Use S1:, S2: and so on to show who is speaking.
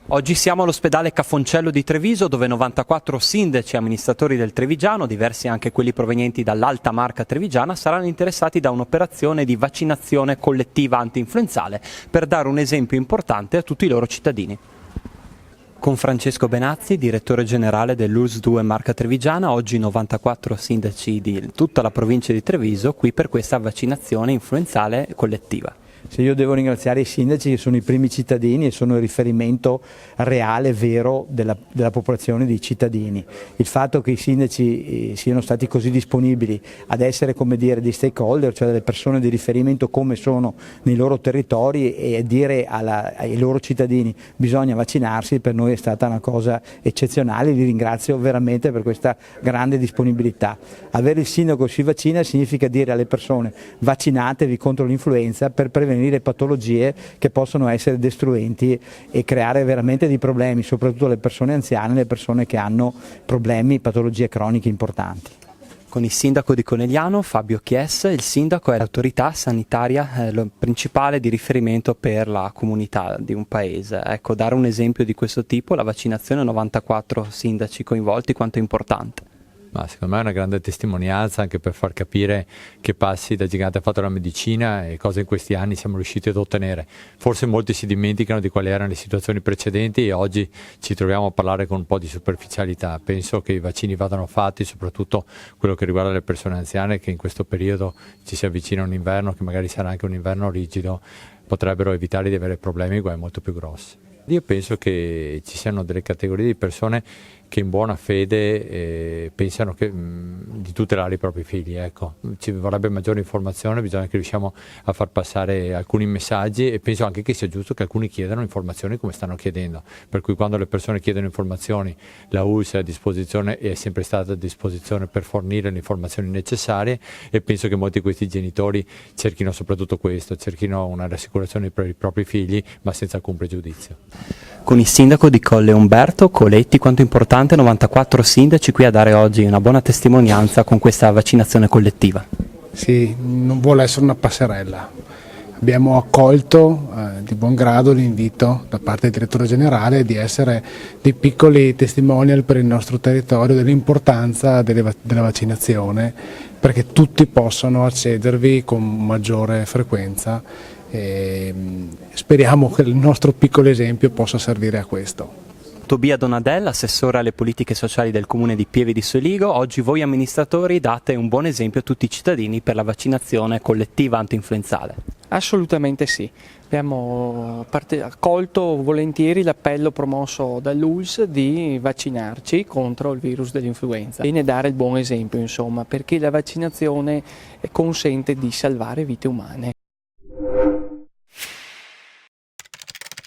S1: Oggi siamo all'ospedale Cafoncello di Treviso, dove 94 sindaci e amministratori del Trevigiano, diversi anche quelli provenienti dall'alta marca trevigiana, saranno interessati da un'operazione di vaccinazione collettiva anti-influenzale per dare un esempio importante a tutti i loro cittadini. Con Francesco Benazzi, direttore generale dell'ULSS 2 Marca Trevigiana, oggi 94 sindaci di tutta la provincia di Treviso qui per questa vaccinazione influenzale collettiva.
S2: Se io devo ringraziare i sindaci che sono i primi cittadini e sono il riferimento reale, vero della popolazione dei cittadini. Il fatto che i sindaci siano stati così disponibili ad essere, come dire, dei stakeholder, cioè delle persone di riferimento come sono nei loro territori, e dire ai loro cittadini bisogna vaccinarsi, per noi è stata una cosa eccezionale. Li ringrazio veramente per questa grande disponibilità. Avere il sindaco che si vaccina significa dire alle persone: vaccinatevi contro l'influenza per prevenire patologie che possono essere destruenti e creare veramente dei problemi, soprattutto alle persone anziane, le persone che hanno problemi, patologie croniche importanti.
S1: Con il sindaco di Conegliano, Fabio Chies, il sindaco è l'autorità sanitaria principale di riferimento per la comunità di un paese. Ecco, dare un esempio di questo tipo, la vaccinazione, 94 sindaci coinvolti, quanto è importante?
S3: Ma secondo me è una grande testimonianza anche per far capire che passi da gigante ha fatto la medicina e cosa in questi anni siamo riusciti ad ottenere. Forse molti si dimenticano di quali erano le situazioni precedenti e oggi ci troviamo a parlare con un po' di superficialità. Penso che i vaccini vadano fatti, soprattutto quello che riguarda le persone anziane, che in questo periodo ci si avvicina a un inverno che magari sarà anche un inverno rigido, potrebbero evitare di avere problemi e guai molto più grossi. Io penso che ci siano delle categorie di persone che in buona fede pensano di tutelare i propri figli. Ecco. Ci vorrebbe maggiore informazione, bisogna che riusciamo a far passare alcuni messaggi e penso anche che sia giusto che alcuni chiedano informazioni come stanno chiedendo. Per cui quando le persone chiedono informazioni, la ULSS è a disposizione e è sempre stata a disposizione per fornire le informazioni necessarie, e penso che molti di questi genitori cerchino soprattutto questo, cerchino una rassicurazione per i propri figli ma senza alcun pregiudizio.
S1: Con il sindaco di Colle Umberto Coletti, quanto è importante 94 sindaci qui a dare oggi una buona testimonianza con questa vaccinazione collettiva?
S4: Sì, non vuole essere una passerella. Abbiamo accolto di buon grado l'invito da parte del direttore generale di essere dei piccoli testimonial per il nostro territorio dell'importanza della vaccinazione, perché tutti possano accedervi con maggiore frequenza. E speriamo che il nostro piccolo esempio possa servire a questo.
S1: Tobia Donadella, assessore alle politiche sociali del comune di Pieve di Soligo, oggi voi amministratori date un buon esempio a tutti i cittadini per la vaccinazione collettiva anti-influenzale.
S5: Assolutamente sì, abbiamo accolto volentieri l'appello promosso dall'ULSS di vaccinarci contro il virus dell'influenza. Bene dare il buon esempio, insomma, perché la vaccinazione consente di salvare vite umane.